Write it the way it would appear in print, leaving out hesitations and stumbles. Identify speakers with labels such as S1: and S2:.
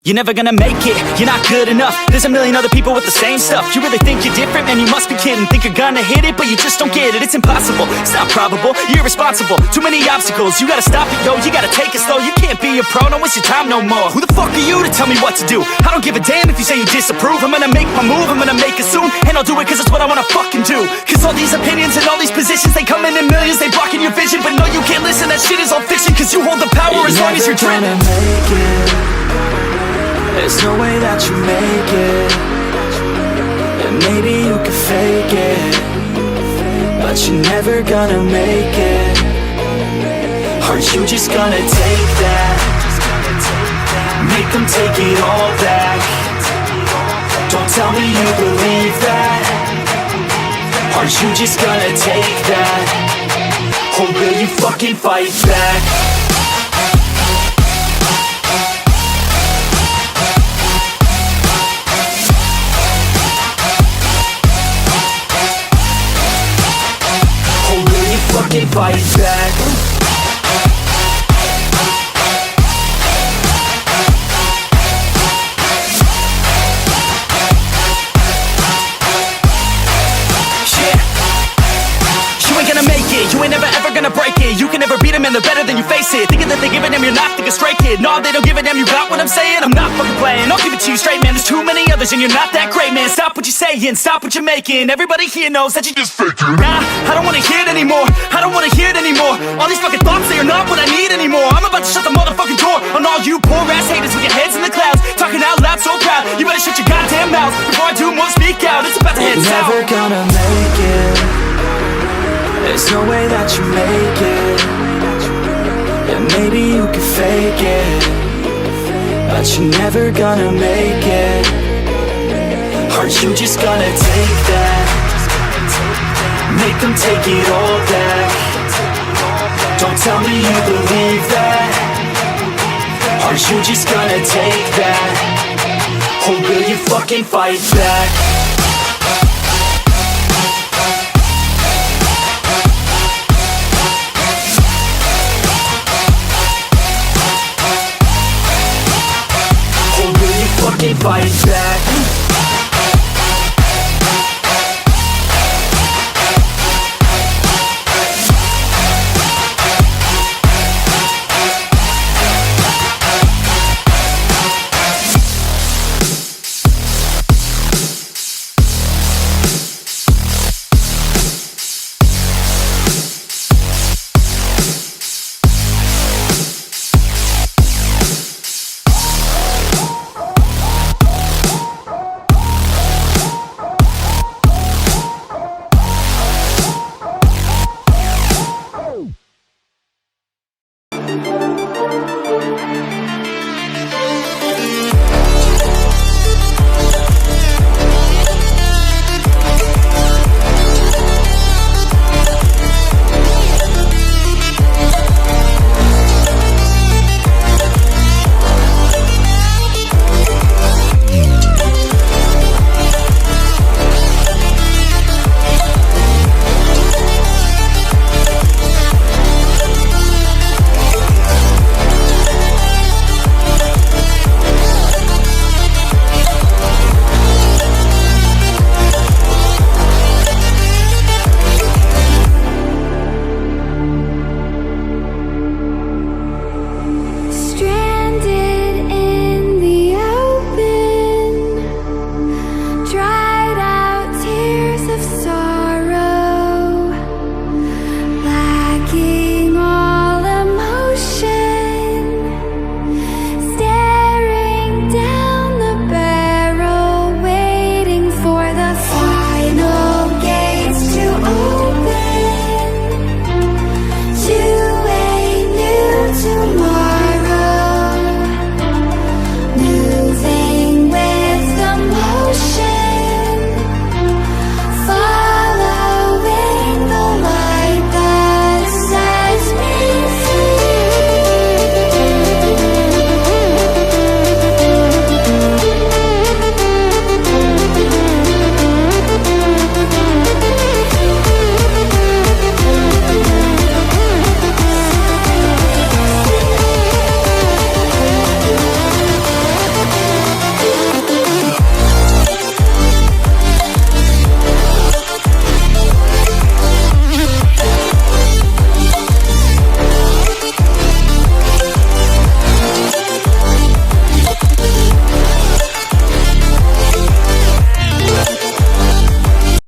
S1: You're never gonna make it, you're not good enough. There's a million other people with the same stuff. You really think you're different? Man, you must be kidding. Think you're gonna hit it, but you just don't get it. It's impossible, it's not probable, you're irresponsible. Too many obstacles, you gotta stop it, yo. You gotta take it slow, you can't be a pro. Don't waste your time no more. Who the fuck are you to tell me what to do? I don't give a damn if you say you disapprove. I'm gonna make my move, I'm gonna make it soon. And I'll do it cause it's what I wanna fucking do. Cause all these opinions and all these positions, they come in millions. They blocking your vision, but no, you can't listen. That shit is all fiction. Cause you hold the power as long as you're dreaming.
S2: There's no way that you make it. And maybe you can fake it, but you're never gonna make it. Are you just gonna take that? Make them take it all back. Don't tell me you believe that. Are you just gonna take that? Or will you fucking fight back? Fucking fight back. You ain't gonna make it, you ain't never ever gonna break it. You can never beat them and they're better than you face it. Thinking that they give a damn, you're not thinking straight, kid. No, they don't give a damn, you got what I'm saying? I'm not fucking playing, I'll give it to you straight, man. There's too many others and you're not that great, man. Stop what you're saying, stop what you're making. Everybody here knows that you just faking. Nah, I don't wanna hear it anymore, I don't wanna hear it anymore. All these fucking thoughts, they are not what I need anymore. I'm about to shut the motherfucking door on all you poor ass haters with your heads in the clouds, talking out loud so proud. You better shut your goddamn mouth before I do more speak out. It's about to head south. Never gonna make it. There's no way that you make it. And maybe you can fake it, but you're never gonna make it. Are you just gonna take that? Make them take it all back. Don't tell me you believe that. Are you just gonna take that? Or will you fucking fight back? Fight back.